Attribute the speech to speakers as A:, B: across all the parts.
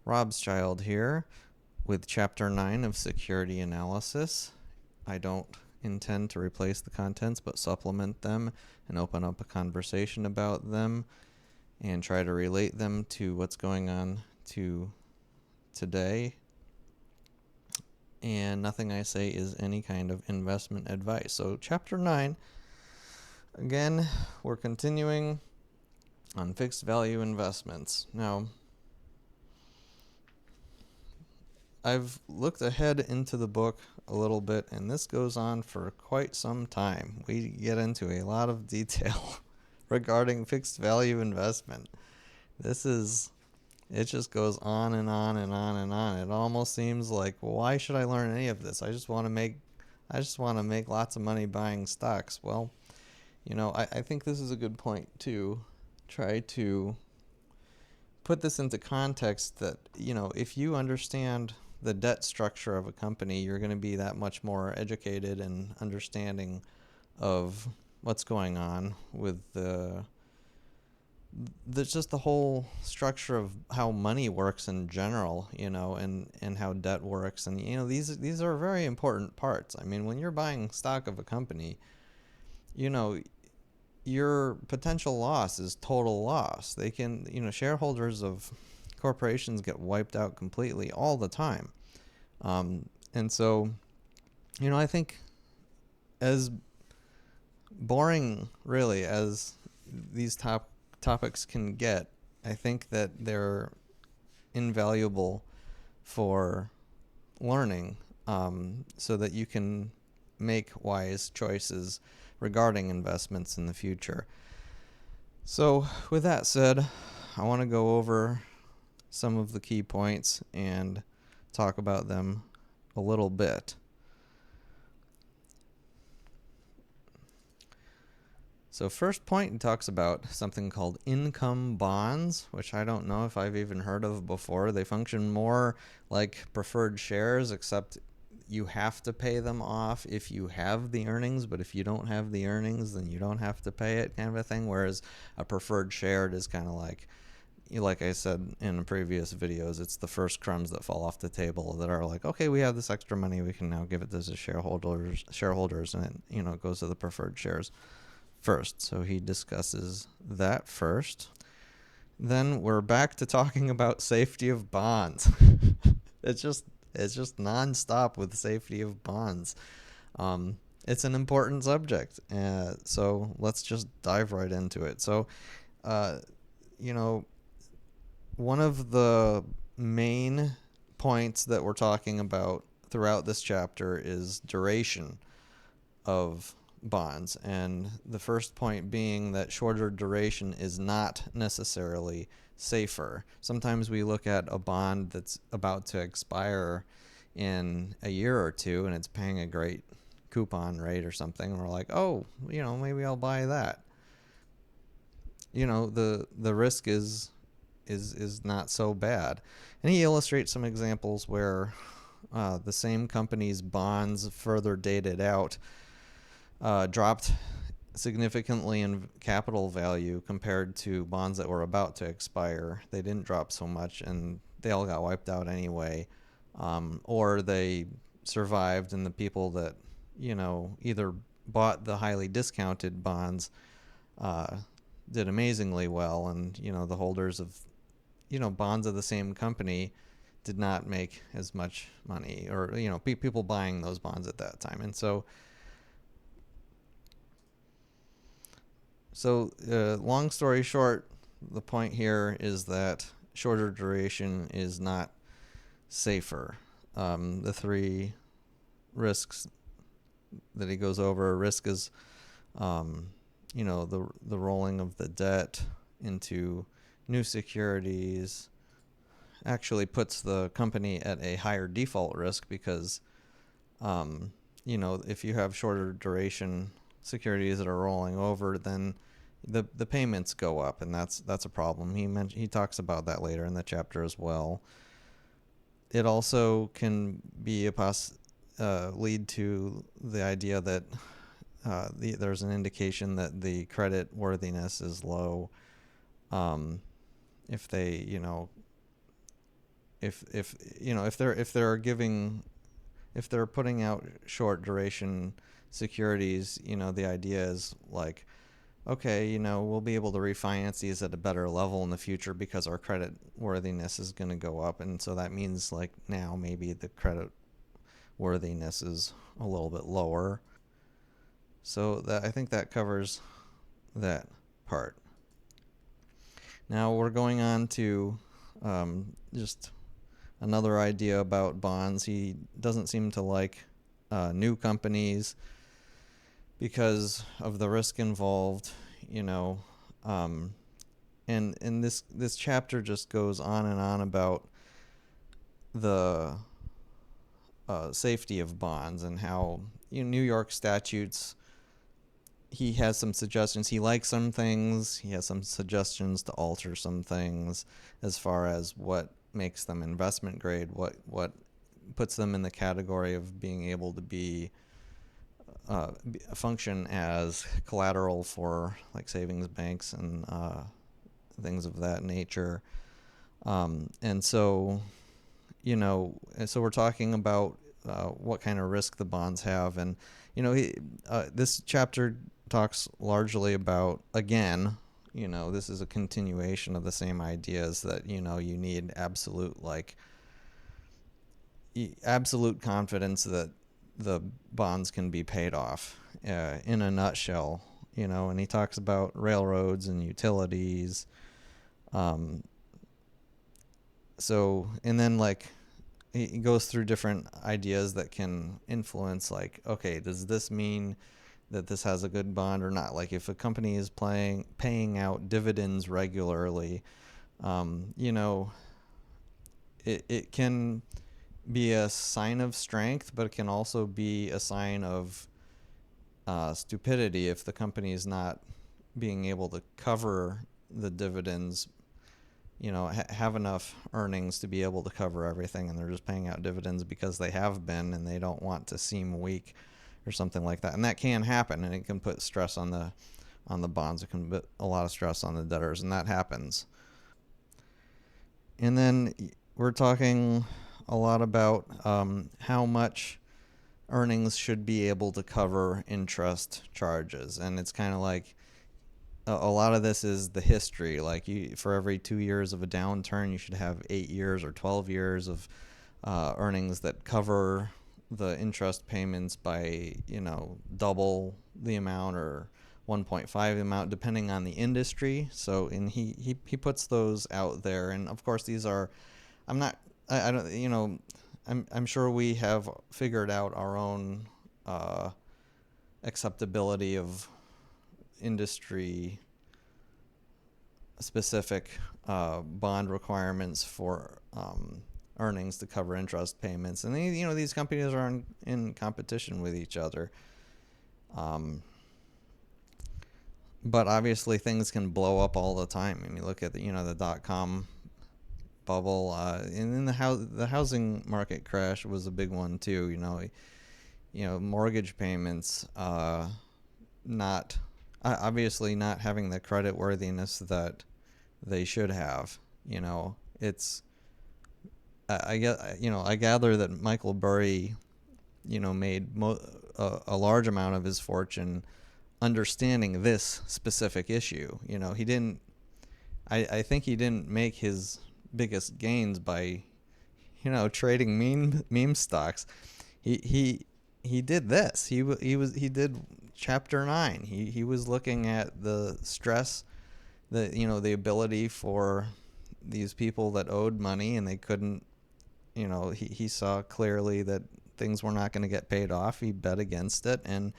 A: Rob's Child here with Chapter 9 of Security Analysis. I don't intend to replace the contents, but supplement them and open up a conversation about them and try to relate them to what's going on to today. And nothing I say is any kind of investment advice. So Chapter 9, again, we're continuing on fixed value investments. Now, I've looked ahead into the book a little bit, and this goes on for quite some time. We get into a lot of detail regarding fixed value investment. It just goes on and on and on and on. It almost seems like, well, why should I learn any of this? I just want to make lots of money buying stocks. Well, I think this is a good point to try to put this into context that, if you understand the debt structure of a company, you're going to be that much more educated and understanding of what's going on with just the whole structure of how money works in general, and how debt works. And, these are very important parts. I mean, when you're buying stock of a company, your potential loss is total loss. They can, shareholders of corporations get wiped out completely all the time. And so, I think as boring really as these topics can get, I think that they're invaluable for learning, so that you can make wise choices regarding investments in the future. So with that said, I want to go over some of the key points and talk about them a little bit. So first point, it talks about something called income bonds, which I don't know if I've even heard of before. They function more like preferred shares, except you have to pay them off if you have the earnings, but if you don't have the earnings, then you don't have to pay it, kind of a thing. Whereas a preferred share is kind of like I said in previous videos, it's the first crumbs that fall off the table that are like, okay, we have this extra money, we can now give it to the shareholders, and it goes to the preferred shares first. So he discusses that first. Then we're back to talking about safety of bonds. It's just nonstop with safety of bonds. It's an important subject, so let's just dive right into it. So, one of the main points that we're talking about throughout this chapter is duration of bonds, and the first point being that shorter duration is not necessarily safer. Sometimes we look at a bond that's about to expire in a year or two and it's paying a great coupon rate or something, and we're like, oh, maybe I'll buy that. The risk is not so bad. And he illustrates some examples where the same company's bonds further dated out dropped significantly in capital value compared to bonds that were about to expire. They didn't drop so much, and they all got wiped out anyway, or they survived, and the people that either bought the highly discounted bonds did amazingly well, and the holders of bonds of the same company did not make as much money, or people buying those bonds at that time. And so long story short, the point here is that shorter duration is not safer. The three risks that he goes over: risk is the rolling of the debt into new securities actually puts the company at a higher default risk, because if you have shorter duration securities that are rolling over, then the payments go up, and that's a problem. He talks about that later in the chapter as well. It also can be lead to the idea that there's an indication that the credit worthiness is low. If they if you know if they're putting out short duration securities, the idea is like, okay, we'll be able to refinance these at a better level in the future because our credit worthiness is going to go up. And so that means like now maybe the credit worthiness is a little bit lower. So that I think that covers that part. Now we're going on to just another idea about bonds. He doesn't seem to like new companies because of the risk involved, you know. And this chapter just goes on and on about the safety of bonds and how New York statutes. He has some suggestions. He likes some things. He has some suggestions to alter some things as far as what makes them investment grade, what puts them in the category of being able to be function as collateral for like savings banks and things of that nature. And so, so we're talking about what kind of risk the bonds have, and this chapter talks largely about, again, this is a continuation of the same ideas that you need absolute confidence that the bonds can be paid off in a nutshell. And he talks about railroads and utilities. So, and then like he goes through different ideas that can influence, like, okay, does this mean that this has a good bond or not? Like if a company is paying out dividends regularly, it can be a sign of strength, but it can also be a sign of stupidity if the company is not being able to cover the dividends, have enough earnings to be able to cover everything, and they're just paying out dividends because they have been and they don't want to seem weak or something like that. And that can happen, and it can put stress on the bonds. It can put a lot of stress on the debtors, and that happens. And then we're talking a lot about how much earnings should be able to cover interest charges. And it's kind of like a lot of this is the history. Like for every 2 years of a downturn, you should have 8 years or 12 years of earnings that cover the interest payments by, double the amount or 1.5 the amount, depending on the industry. So, and he puts those out there. And of course, these are, I don't, I'm sure we have figured out our own acceptability of industry specific bond requirements for earnings to cover interest payments, and these companies are in competition with each other. But obviously things can blow up all the time. I mean, look at the .com bubble, and then the housing market crash was a big one too. Mortgage payments, not obviously not having the credit worthiness that they should have. It's I gather that Michael Burry, made a large amount of his fortune understanding this specific issue. He didn't. I think he didn't make his biggest gains by, trading meme stocks. He did this. He did chapter 9. He was looking at the stress, the ability for these people that owed money and they couldn't, he saw clearly that things were not going to get paid off. He bet against it and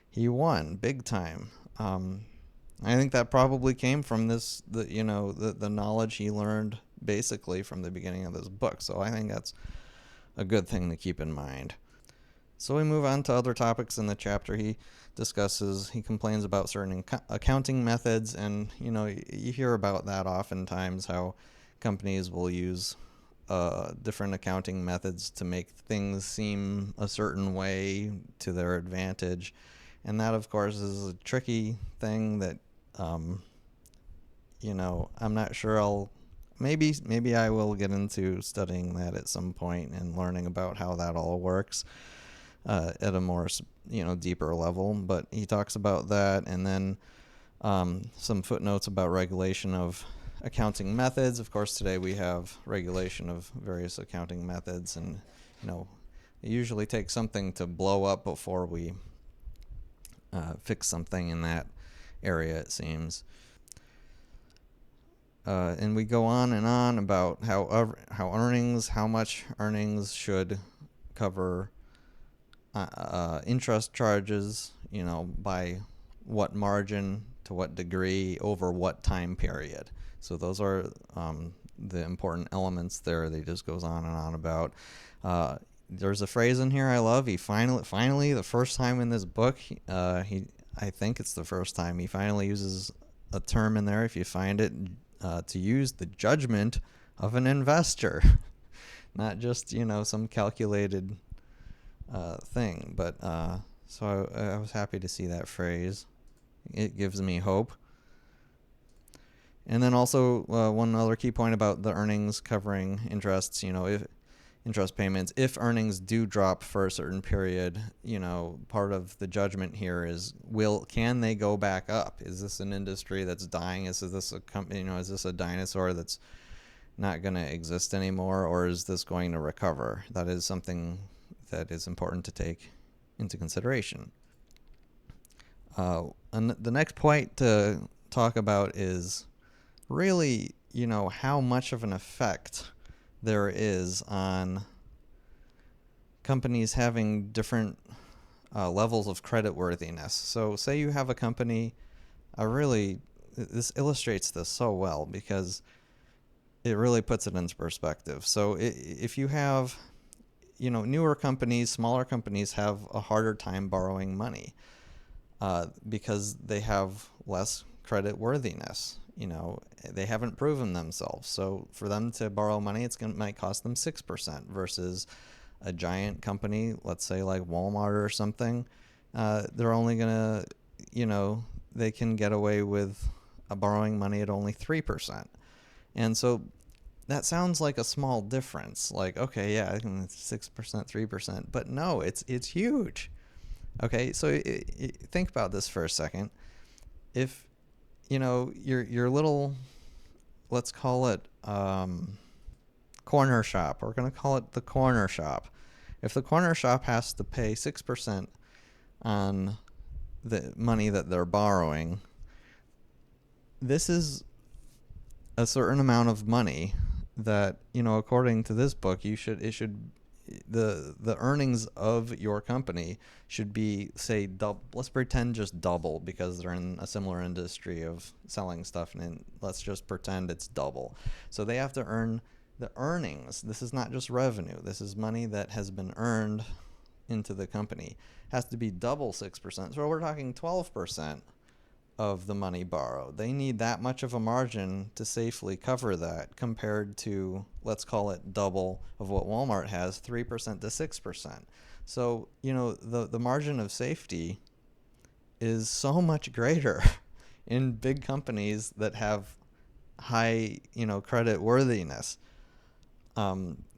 A: he won big time. I think that probably came from the knowledge he learned basically from the beginning of this book. So I think that's a good thing to keep in mind. So we move on to other topics in the chapter. He complains about certain accounting methods, and you hear about that oftentimes, how companies will use different accounting methods to make things seem a certain way to their advantage. And that, of course, is a tricky thing that, I'm not sure maybe I will get into studying that at some point and learning about how that all works at a more deeper level. But he talks about that, and then some footnotes about regulation of accounting methods. Of course, today we have regulation of various accounting methods, and it usually takes something to blow up before we fix something in that area, it seems. And we go on and on about how much earnings should cover interest charges, by what margin, to what degree, over what time period. So those are the important elements there that he just goes on and on about. There's a phrase in here I love. He finally, the first time in this book, I think it's the first time, he finally uses a term in there, if you find it, to use the judgment of an investor. Not just, some calculated thing. But so I was happy to see that phrase. It gives me hope. And then also one other key point about the earnings covering interests, if interest payments, if earnings do drop for a certain period, part of the judgment here is, can they go back up? Is this an industry that's dying? Is this a company, is this a dinosaur that's not going to exist anymore, or is this going to recover? That is something that is important to take into consideration. And the next point to talk about is really, how much of an effect there is on companies having different levels of creditworthiness. So say you have a company, this illustrates this so well because it really puts it into perspective. So if you have, newer companies, smaller companies have a harder time borrowing money because they have less creditworthiness. They haven't proven themselves. So for them to borrow money, it might cost them 6% versus a giant company, let's say like Walmart or something. They're only going to, they can get away with borrowing money at only 3%. And so that sounds like a small difference. Like, okay, yeah, 6%, 3%. But no, it's huge. Okay, so think about this for a second. If your little, let's call it corner shop. We're going to call it the corner shop. If the corner shop has to pay 6% on the money that they're borrowing, this is a certain amount of money that, according to this book, the earnings of your company should be, say, let's pretend just double, because they're in a similar industry of selling stuff, and let's just pretend it's double. So they have to earn the earnings. This is not just revenue. This is money that has been earned into the company. Has to be double 6%. So we're talking 12% of the money borrowed. They need that much of a margin to safely cover that, compared to, let's call it double of what Walmart has, 3% to 6%. So, the margin of safety is so much greater in big companies that have high, credit worthiness.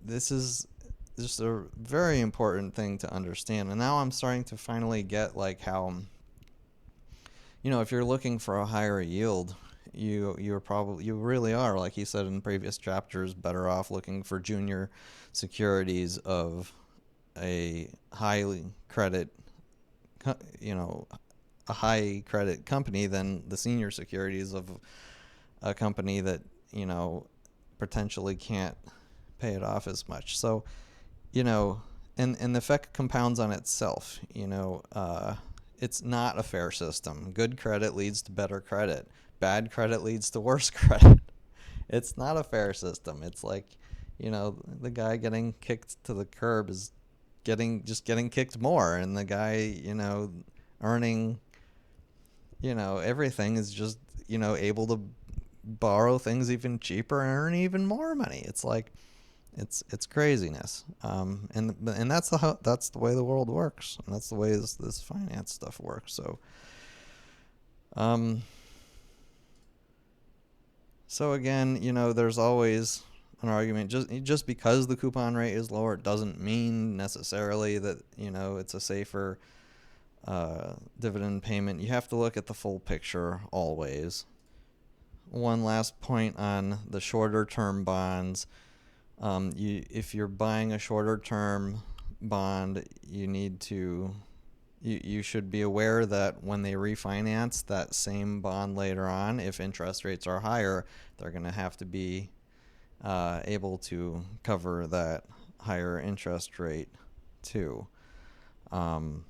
A: This is just a very important thing to understand. And now I'm starting to finally get like how, if you're looking for a higher yield, you really are, like he said in previous chapters, better off looking for junior securities of a high credit company than the senior securities of a company that potentially can't pay it off as much. So and the effect compounds on itself. It's not a fair system. Good credit leads to better credit. Bad credit leads to worse credit. It's not a fair system. It's like, the guy getting kicked to the curb is getting kicked more, and the guy, earning, everything is just, able to borrow things even cheaper and earn even more money. It's like, it's craziness. And that's the way the world works, and that's the way this finance stuff works. So, So again, there's always an argument. Just because the coupon rate is lower, it doesn't mean necessarily that it's a safer dividend payment. You have to look at the full picture always. One last point on the shorter term bonds. If you're buying a shorter term bond, you should be aware that when they refinance that same bond later on, if interest rates are higher, they're going to have to be able to cover that higher interest rate too. And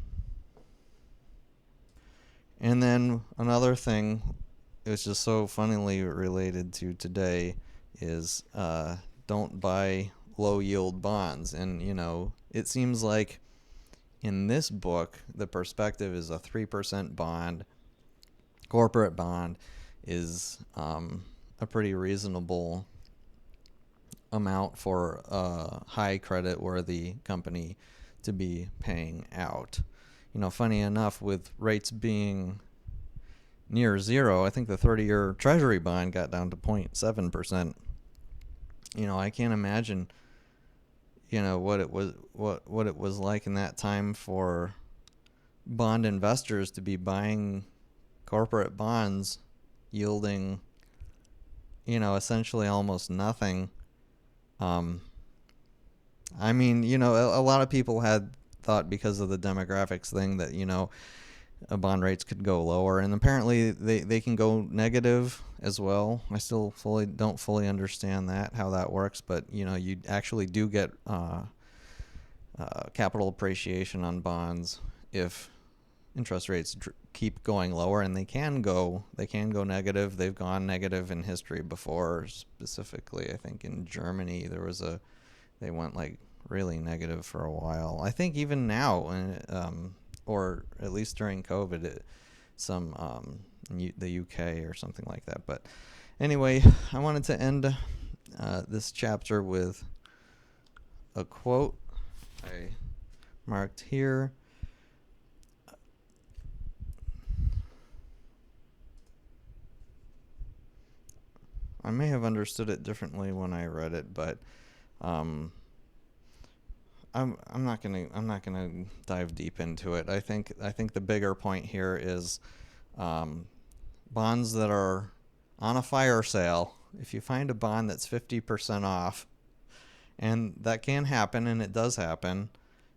A: then another thing, it's just so funnily related to today, is don't buy low yield bonds. And it seems like in this book the perspective is a 3% bond, corporate bond, is a pretty reasonable amount for a high credit worthy company to be paying out. Funny enough, with rates being near zero, I think the 30-year Treasury bond got down to 0.7%. I can't imagine what it was like in that time for bond investors to be buying corporate bonds yielding essentially almost nothing. I mean, a lot of people had thought, because of the demographics thing, that bond rates could go lower, and apparently they can go negative as well. I still don't fully understand how that works, but you actually do get capital appreciation on bonds if interest rates keep going lower, and they can go negative. They've gone negative in history before. Specifically, I think in Germany they went like really negative for a while. I think even now, or at least during COVID, the UK or something like that. But anyway, I wanted to end this chapter with a quote I marked here. I may have understood it differently when I read it, but I'm not gonna dive deep into it. I think the bigger point here is bonds that are on a fire sale. If you find a bond that's 50% off, and that can happen, and it does happen,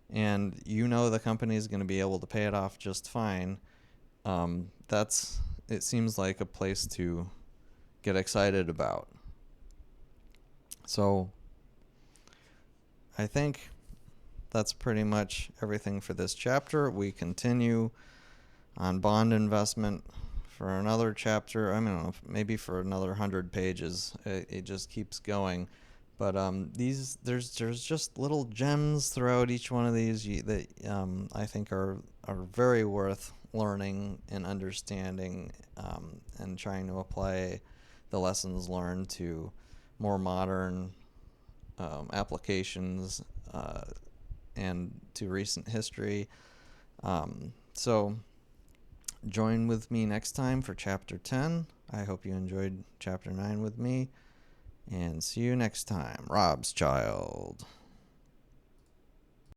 A: and the company is going to be able to pay it off just fine, it seems like a place to get excited about. So I think that's pretty much everything for this chapter. We continue on bond investment for another chapter. I don't know, maybe for another 100 pages. It just keeps going. But there's just little gems throughout each one of these that I think are very worth learning and understanding, and trying to apply the lessons learned to more modern applications and to recent history. So join with me next time for Chapter 10. I hope you enjoyed Chapter 9 with me. And see you next time. Rob's Child.